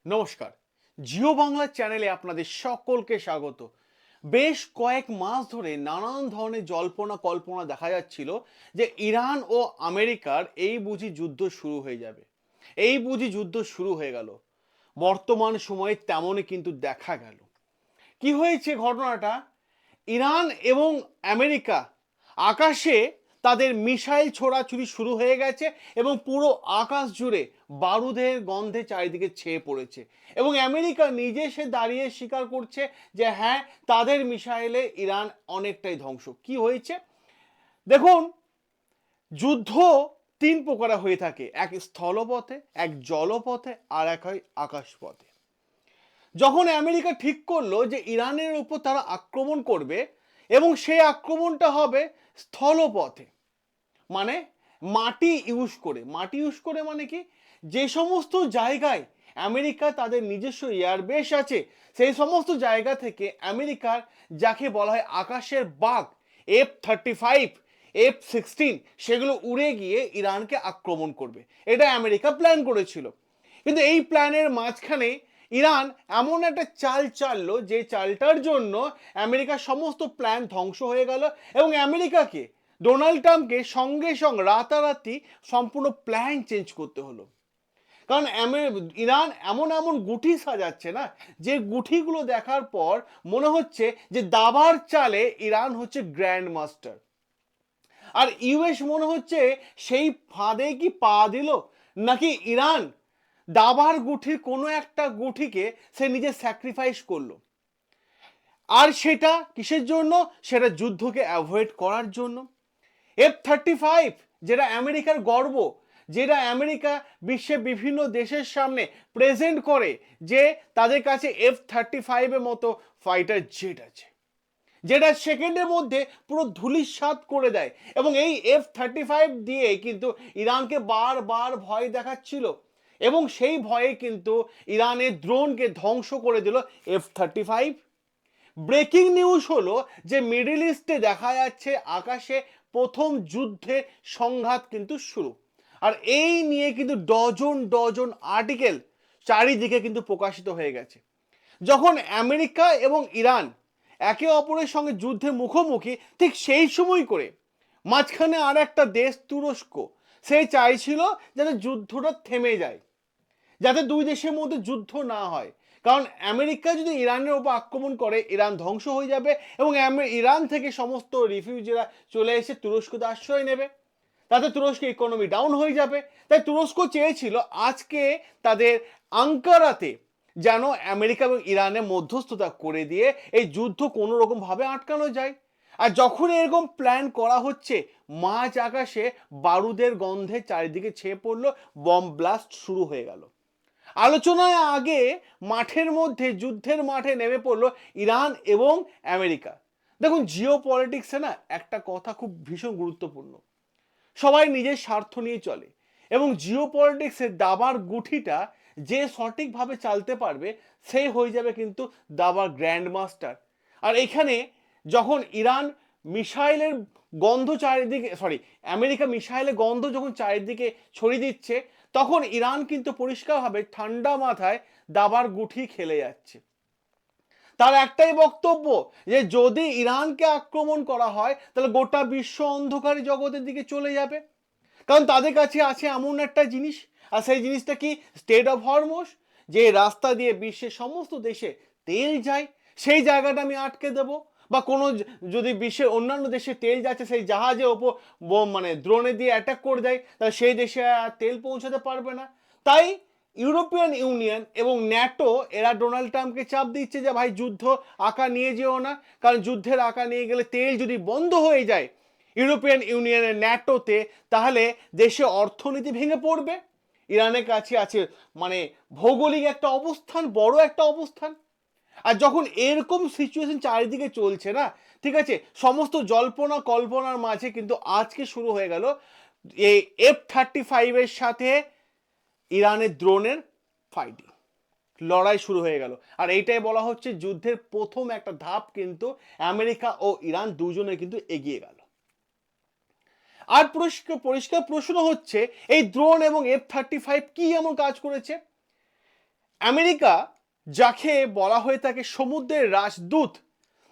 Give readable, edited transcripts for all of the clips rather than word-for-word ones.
নমস্কার। জিও বাংলা চ্যানেলে আপনাদের সকলকে স্বাগত। বেশ কয়েক মাস ধরে নানান ধরনের জল্পনা কল্পনা দেখা যাচ্ছিল যে ইরান ও আমেরিকার এই বুঝি যুদ্ধ শুরু হয়ে যাবে, এই বুঝি যুদ্ধ শুরু হয়ে গেল। বর্তমান সময়ে তেমনই কিন্তু দেখা গেল। কি হয়েছে ঘটনাটা? ইরান এবং আমেরিকা আকাশে তাদের মিসাইল ছোড়াছুড়ি শুরু হয়ে গেছে এবং পুরো আকাশ জুড়ে বারুদের গন্ধে চারিদিকে ছেয়ে পড়েছে। এবং আমেরিকা নিজে সে দাঁড়িয়ে স্বীকার করছে যে হ্যাঁ, তাদের মিসাইলে ইরান অনেকটাই ধ্বংস। কি হয়েছে দেখুন, যুদ্ধ তিন প্রকার হয়ে থাকে, এক স্থলপথে, এক জলপথে, আর এক হয় আকাশপথে। যখন আমেরিকা ঠিক করলো যে ইরানের উপর তারা আক্রমণ করবে এবং সেই আক্রমণটা হবে স্থলপথে, মানে মাটি ইউজ করে মানে কি, যে সমস্ত জায়গায় আমেরিকা তাদের নিজস্ব এয়ারবেস আছে সেই সমস্ত জায়গা থেকে আমেরিকার যাকে বলা হয় আকাশের বাঘ, F-35, F-16, সেগুলো উড়ে গিয়ে ইরানকে আক্রমণ করবে। এটা আমেরিকা প্ল্যান করেছিল। কিন্তু এই প্ল্যানের মাঝখানে ইরান এমন একটা চাল চাললো যে চালটার জন্য আমেরিকার সমস্ত প্ল্যান ধ্বংস হয়ে গেল এবং আমেরিকাকে, ডোনাল্ড ট্রাম্পকে সঙ্গে সঙ্গে রাতারাতি সম্পূর্ণ প্ল্যান চেঞ্জ করতে হলো। কারণ ইরান এমন এমন গুটি সাজাচ্ছে না, যে গুটিগুলো দেখার পর মনে হচ্ছে যে দাবার চালে ইরান হচ্ছে গ্র্যান্ড মাস্টার। আর ইউএস মনে হচ্ছে সেই ফাঁদে কি পা দিল, নাকি ইরান দাবার গুঠির কোনো একটা গুঠিকে সে নিজে স্যাক্রিফাইস করলো। আর সেটা কিসের জন্য? সেটা যুদ্ধকে অ্যাভয়েড করার জন্য। F-35, যেটা আমেরিকার গর্ব, যেটা আমেরিকা বিশ্বের বিভিন্ন দেশের সামনে প্রেজেন্ট করে যে তাদের কাছে F-35 মতো ফাইটার জেট আছে, যেটা সেকেন্ডের মধ্যে পুরো ধূলিসাৎ করে দেয়। এবং এই F-35 দিয়ে কিন্তু ইরানকে বারবার ভয় দেখাচ্ছিল এবং সেই ভয়ে কিন্তু ইরানের ড্রোনকে ধ্বংস করে দিল F-35। ব্রেকিং নিউজ হলো যে মিডল ইস্টে দেখা যাচ্ছে আকাশে প্রথম যুদ্ধের সংঘাত কিন্তু শুরু। আর এই নিয়ে কিন্তু ডজন ডজন আর্টিকেল চারিদিকে কিন্তু প্রকাশিত হয়ে গেছে। যখন আমেরিকা এবং ইরান একে অপরের সঙ্গে যুদ্ধে মুখোমুখি, ঠিক সেই সময় করে মাঝখানে আর একটা দেশ তুরস্ক, সে চাইছিল যাতে যুদ্ধটা থেমে যায়, যাতে দুই দেশের মধ্যে যুদ্ধ না হয়। কারণ আমেরিকা যদি ইরানের উপর আক্রমণ করে ইরান ধ্বংস হয়ে যাবে এবং ইরান থেকে সমস্ত রিফিউজিরা চলে এসে তুরস্কতে আশ্রয় নেবে, তাতে তুরস্কের ইকোনমি ডাউন হয়ে যাবে। তাই তুরস্ক চেয়েছিল আজকে তাদের আঙ্কারাতে যেন আমেরিকা এবং ইরানের মধ্যস্থতা করে দিয়ে এই যুদ্ধ কোনো রকম ভাবে আটকানো যায়। আর যখন এরকম প্ল্যান করা হচ্ছে, মাঝ আকাশে বারুদের গন্ধে চারিদিকে ছেয়ে পড়লো, বম ব্লাস্ট শুরু হয়ে গেল। আলোচনায় আগে মাঠের মধ্যে, যুদ্ধের মাঠে নেমে পড়লো ইরান এবং আমেরিকা। দেখুন, জিও পলিটিক্সে না একটা কথা খুব ভীষণ গুরুত্বপূর্ণ। সবাই নিজের স্বার্থ নিয়ে চলে এবং জিও পলিটিক্সের দাবার গুঠিটা যে সঠিকভাবে চালতে পারবে সেই হয়ে যাবে কিন্তু দাবার গ্র্যান্ড মাস্টার। আর এখানে যখন ইরান মিসাইলের গন্ধ চারিদিকে, আমেরিকা মিসাইলের গন্ধ যখন চারিদিকে ছড়িয়ে দিচ্ছে, তখন ইরান কিন্তু পরিষ্কারভাবে ঠান্ডা মাথায় দাবার গুঠি খেলে যাচ্ছে। তার একটাই বক্তব্য যে যদি ইরানকে আক্রমণ করা হয় তাহলে গোটা বিশ্ব অন্ধকারী জগতের দিকে চলে যাবে। কারণ তাদের কাছে আছে এমন একটা জিনিস, আর সেই জিনিসটা কি? স্টেট অফ হরমুজ, যে রাস্তা দিয়ে বিশ্বের সমস্ত দেশে তেল যায়, সেই জায়গাটা আমি আটকে দেব। বা কোনো যদি বিশ্বের অন্যান্য দেশে তেল যাচ্ছে সেই জাহাজের ওপর মানে দ্রোণে দিয়ে অ্যাটাক করে দেয়, তাহলে সেই দেশে আর তেল পৌঁছাতে পারবে না। তাই ইউরোপিয়ান ইউনিয়ন এবং ন্যাটো এরা ডোনাল্ড ট্রাম্পকে চাপ দিচ্ছে যে ভাই যুদ্ধ আঁকা নিয়ে যেও না, কারণ যুদ্ধের আঁকা নিয়ে গেলে তেল যদি বন্ধ হয়ে যায় ইউরোপিয়ান ইউনিয়নের, ন্যাটোতে, তাহলে দেশে অর্থনীতি ভেঙে পড়বে। ইরানের কাছে আছে মানে ভৌগোলিক একটা অবস্থান, বড় একটা অবস্থান। আর যখন এরকম সিচুয়েশন চারিদিকে চলছে না, ঠিক আছে, সমস্ত জল্পনা কল্পনার মাঝে কিন্তু আজকে শুরু হয়ে গেল এই F-35 সাথে ইরানের ড্রোনের ফাইটিং, লড়াই শুরু হয়ে গেল। আর এইটাই বলা হচ্ছে যুদ্ধের প্রথম একটা ধাপ কিন্তু আমেরিকা ও ইরান দুজনে কিন্তু এগিয়ে গেল। আর পরিষ্কার পরিষ্কার প্রশ্ন হচ্ছে এই ড্রোন এবং F-35 কি এমন কাজ করেছে? আমেরিকা যাকে বলা হয়ে থাকে সমুদ্রের রাজদূত,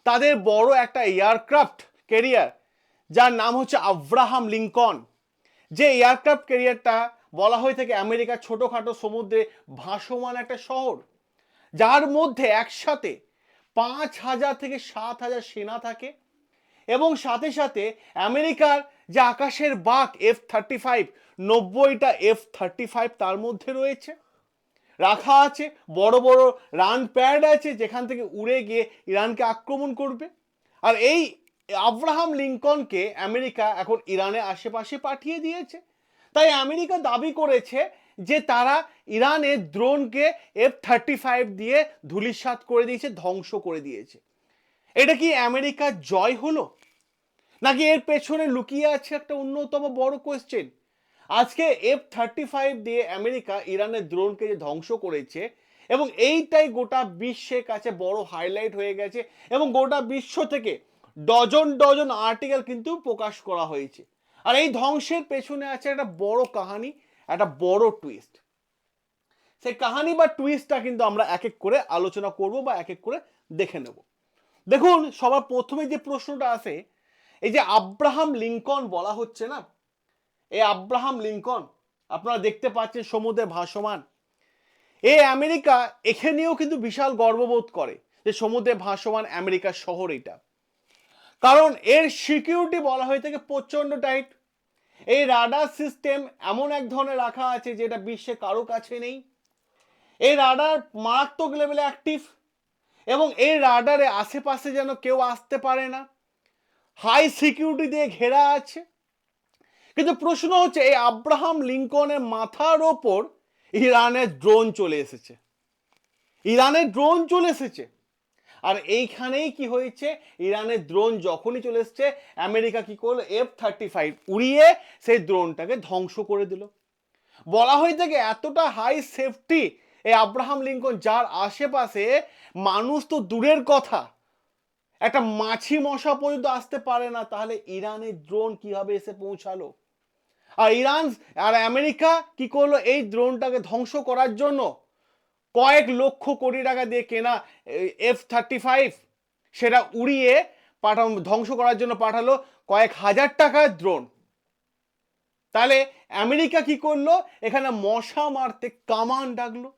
তাদের বড় একটা এয়ারক্রাফট ক্যারিয়ার যার নাম হচ্ছে আব্রাহাম লিঙ্কন, যে এয়ারক্রাফট ক্যারিয়ারটা বলা হয়ে থাকে আমেরিকার ছোটোখাটো সমুদ্রে ভাসমান একটা শহর, যার মধ্যে একসাথে 5,000 থেকে 7,000 সেনা থাকে, এবং সাথে সাথে আমেরিকার যে আকাশের বাঘ F-35, 90টা F-35 তার মধ্যে রয়েছে, রাখা আছে। বড় বড় রান প্যাড আছে যেখান থেকে উড়ে গিয়ে ইরানকে আক্রমণ করবে। আর এই আব্রাহাম লিঙ্কনকে আমেরিকা এখন ইরানের আশেপাশে পাঠিয়ে দিয়েছে। তাই আমেরিকা দাবি করেছে যে তারা ইরানের ড্রোনকে F-35 দিয়ে ধূলিসাৎ করে দিয়েছে, ধ্বংস করে দিয়েছে। এটা কি আমেরিকার জয় হলো, নাকি এর পেছনে লুকিয়ে আছে একটা অন্যতম বড় কোয়েশ্চেন? আজকে F-35 দিয়ে আমেরিকা ইরানের ড্রোনকে যে ধ্বংস করেছে, এবং এইটাই গোটা বিশ্বের কাছে বড় হাইলাইট হয়ে গেছে, এবং গোটা বিশ্ব থেকে ডজন ডজন আর্টিকেল কিন্তু প্রকাশ করা হয়েছে। আর এই ধ্বংসের পেছনে আছে একটা বড় কাহিনী, একটা বড় টুইস্ট। সেই কাহিনী বা টুইস্টটা কিন্তু আমরা এক এক করে আলোচনা করব বা এক এক করে দেখে নেব। দেখুন, সবার প্রথমে যে প্রশ্নটা আসে, এই যে আব্রাহাম লিঙ্কন বলা হচ্ছে না, এই আব্রাহাম লিঙ্কন আপনারা দেখতে পাচ্ছেন সমুদ্রে ভাসমান। এই আমেরিকা এখানেও কিন্তু বিশাল গর্ববোধ করে যে সমুদ্রে ভাসমান আমেরিকার শহর এটা, কারণ এর সিকিউরিটি বলা হয়ে থাকে প্রচণ্ড টাইট। এই রাডার সিস্টেম এমন এক ধরনের রাখা আছে যেটা বিশ্বে কারো কাছে নেই। এই রাডার মারাত্মক লেভেলে অ্যাক্টিভ, এবং এই রাডারে আশেপাশে যেন কেউ আসতে পারে না, হাই সিকিউরিটি দিয়ে ঘেরা আছে। কিন্তু প্রশ্ন হচ্ছে, এই আব্রাহাম লিঙ্কনের মাথার ওপর ইরানের ড্রোন চলে এসেছে, ইরানের ড্রোন চলে এসেছে। আর এইখানেই কি হয়েছে, ইরানের ড্রোন যখনই চলে এসছে, আমেরিকা কি করলো, F-35 উড়িয়ে সেই ড্রোনটাকে ধ্বংস করে দিল। বলা হয়ে থাকে এতটা হাই সেফটি এই আব্রাহাম লিঙ্কন, যার আশেপাশে মানুষ তো দূরের কথা, একটা মাছি মশা পর্যন্ত আসতে পারে না, তাহলে ইরানের ড্রোন কিভাবে এসে পৌঁছালো? আর ইরান আর আমেরিকা কি করলো, এই ড্রোনটাকে ধ্বংস করার জন্য কয়েক লক্ষ কোটি টাকা দিয়ে কেনা F-35, সেটা উড়িয়ে ধ্বংস করার জন্য পাঠালো কয়েক হাজার টাকার ড্রোন। তাহলে আমেরিকা কি করলো, এখানে মশা মারতে কামান ডাকলো।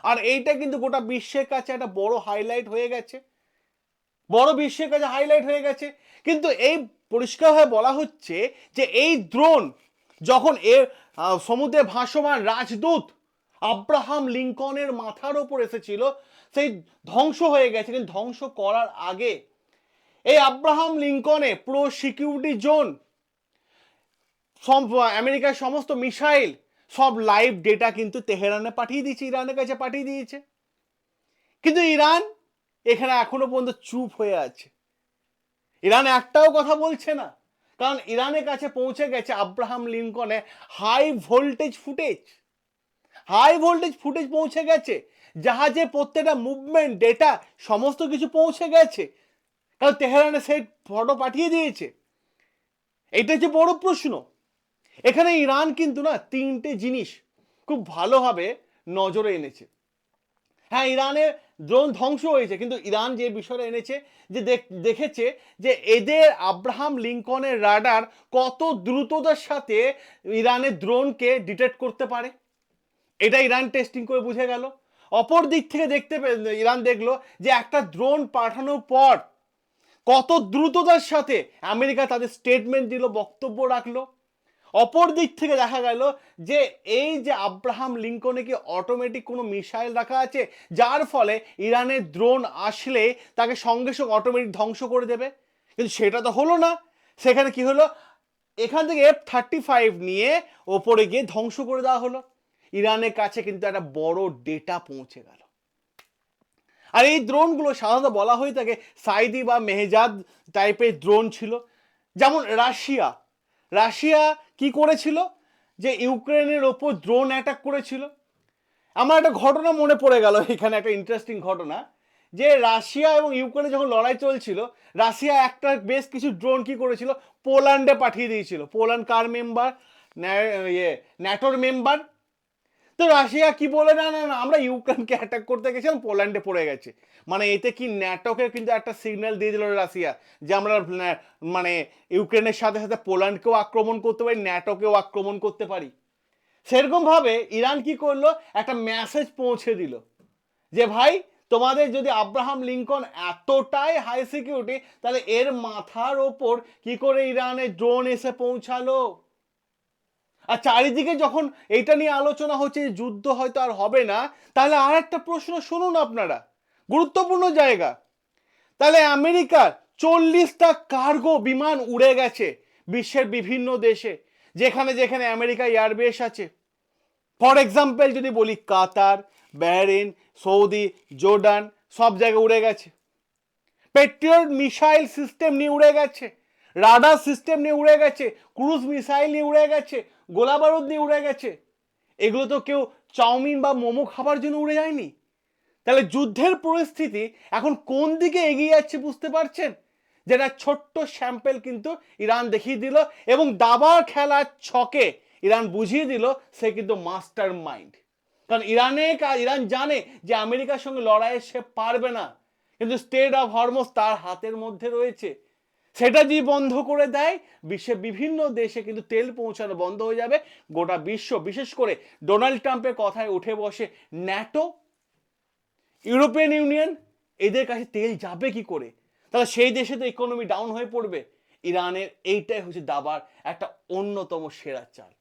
আর এইটা কিন্তু গোটা বিশ্বের কাছে একটা বড় হাইলাইট হয়ে গেছে, বড় বিশ্বের কাছে হাইলাইট হয়ে গেছে। কিন্তু এই পরিষ্কারভাবে বলা হচ্ছে যে এই ড্রোন যখন সমুদ্রে ভাসমান রাজদূত আব্রাহাম লিঙ্কনের মাথার ওপর এসেছিল, সেই ধ্বংস হয়ে গেছে। কিন্তু ধ্বংস করার আগে এই আব্রাহাম লিঙ্কনে পুরো সিকিউরিটি জোন, আমেরিকার সমস্ত মিসাইল, সব লাইভ ডেটা কিন্তু তেহরানে পাঠিয়ে দিয়েছে, ইরানের কাছে পাঠিয়ে দিয়েছে। কিন্তু ইরান এখানে এখনো পর্যন্ত চুপ হয়ে আছে, ইরান একটাও কথা বলছে না, কারণ ইরানের কাছে পৌঁছে গেছে আব্রাহাম লিঙ্কনে high voltage footage, high voltage footage পৌঁছে গেছে, জাহাজে প্রত্যেকটা মুভমেন্ট ডেটা সমস্ত কিছু পৌঁছে গেছে, কারণ তেহরানে সেই ফটো পাঠিয়ে দিয়েছে। এটা হচ্ছে বড় প্রশ্ন। এখানে ইরান কিন্তু না তিনটে জিনিস খুব ভালোভাবে নজরে এনেছে। হ্যাঁ, ইরানের ড্রোন ধ্বংস হয়েছে, কিন্তু ইরান যে বিষয়টা এনেছে যে দেখেছে যে এদের আব্রাহাম লিঙ্কনের রাডার কত দ্রুততার সাথে ইরানের ড্রোনকে ডিটেক্ট করতে পারে, এটা ইরান টেস্টিং করে বুঝে গেল। অপর দিক থেকে ইরান দেখলো যে একটা ড্রোন পাঠানোর পর কত দ্রুততার সাথে আমেরিকা তাদের স্টেটমেন্ট দিল, বক্তব্য রাখলো। অপর দিক থেকে দেখা গেল যে এই যে আব্রাহাম লিঙ্কনে কি অটোমেটিক কোনো মিসাইল রাখা আছে, যার ফলে ইরানের ড্রোন আসলে তাকে সঙ্গে সঙ্গে অটোমেটিক ধ্বংস করে দেবে। কিন্তু সেটা তো হলো না। সেখানে কি হলো, এখান থেকে F-35 নিয়ে ওপরে গিয়ে ধ্বংস করে দেওয়া হলো। ইরানের কাছে কিন্তু একটা বড় ডেটা পৌঁছে গেল। আর এই ড্রোনগুলো সাধারণত বলা হয়ে থাকে সাইদি বা মেহজাদ টাইপের ড্রোন ছিল। যেমন রাশিয়া কি করেছিল, যে ইউক্রেনের ওপর ড্রোন অ্যাটাক করেছিল। আমার একটা ঘটনা মনে পড়ে গেল এখানে, একটা ইন্টারেস্টিং ঘটনা, যে রাশিয়া এবং ইউক্রেনে যখন লড়াই চলছিল, রাশিয়া একটা বেশ কিছু ড্রোন কি করেছিল, পোল্যান্ডে পাঠিয়ে দিয়েছিল। পোল্যান্ড কার মেম্বার, ন্যাটোর মেম্বার। তো রাশিয়া কি বলে, না না না আমরা ইউক্রেনকে অ্যাটাক করতে গেছিলাম, পোল্যান্ডে পড়ে গেছে। মানে এতে কি ন্যাটোকে কিন্তু একটা সিগন্যাল দিয়ে দিল রাশিয়া যে আমরা মানে ইউক্রেনের সাথে সাথে পোল্যান্ডকেও আক্রমণ করতে পারি, ন্যাটোকেও আক্রমণ করতে পারি। সেরকম ভাবে ইরান কি করলো, একটা মেসেজ পৌঁছে দিল যে ভাই তোমাদের যদি আব্রাহাম লিঙ্কন এতটাই হাই সিকিউরিটি, তাহলে এর মাথার ওপর কি করে ইরানের ড্রোন এসে পৌঁছালো। আর চারিদিকে যখন এইটা নিয়ে আলোচনা হচ্ছে যে যুদ্ধ হয়তো আর হবে না, তাহলে আর একটা প্রশ্ন শুনুন আপনারা, গুরুত্বপূর্ণ জায়গা। তাহলে আমেরিকার 40টা কার্গো বিমান উড়ে গেছে বিশ্বের বিভিন্ন দেশে, যেখানে যেখানে আমেরিকা এয়ারবেস আছে। ফর এক্সাম্পল যদি বলি, কাতার, বাহরেইন, সৌদি, জর্ডান, সব জায়গায় উড়ে গেছে। পেট্রিয়ট মিসাইল সিস্টেম নিয়ে উড়ে গেছে, রাডার সিস্টেম নিয়ে উড়ে গেছে, ক্রুজ মিসাইল নিয়ে উড়ে গেছে, গোলা বারুদ নিয়ে উড়ে গেছে। এগুলো তো কেউ চাউমিন বা মোমো খাবার জন্য উড়ে যায়নি। তাহলে যুদ্ধের পরিস্থিতি এখন কোন দিকে এগিয়ে যাচ্ছে বুঝতে পারছেন? যেটা ছোট্ট স্যাম্পেল কিন্তু ইরান দেখিয়ে দিল, এবং দাবার খেলার ছকে ইরান বুঝিয়ে দিল সে কিন্তু মাস্টার মাইন্ড। কারণ ইরান জানে যে আমেরিকার সঙ্গে লড়াইয়ে সে পারবে না, কিন্তু স্টেট অফ হরমুজ তার হাতের মধ্যে রয়েছে। সেটা যদি বন্ধ করে দেয়, বিশ্বের বিভিন্ন দেশে কিন্তু তেল পৌঁছানো বন্ধ হয়ে যাবে। গোটা বিশ্ব, বিশেষ করে ডোনাল্ড ট্রাম্পের কথায় উঠে বসে ন্যাটো, ইউরোপিয়ান ইউনিয়ন, এদের কাছে তেল যাবে কি করে? তাহলে সেই দেশে তো ইকোনমি ডাউন হয়ে পড়বে। ইরানের এইটাই হচ্ছে দাবার একটা অন্যতম সেরা চাল।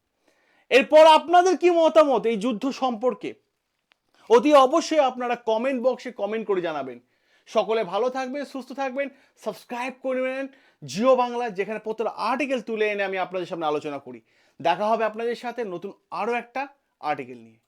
এরপর আপনাদের কি মতামত এই যুদ্ধ সম্পর্কে? অতি অবশ্যই আপনারা কমেন্ট বক্সে কমেন্ট করে জানাবেন। সকলে ভালো থাকবেন, সুস্থ থাকবেন, সাবস্ক্রাইব করবেন জিও বাংলা, যেখানে প্রত্যেক আর্টিকেল তুলে এনে আমি আপনাদের সামনে আলোচনা করি। দেখা হবে আপনাদের সাথে নতুন আরও একটা আর্টিকেল নিয়ে।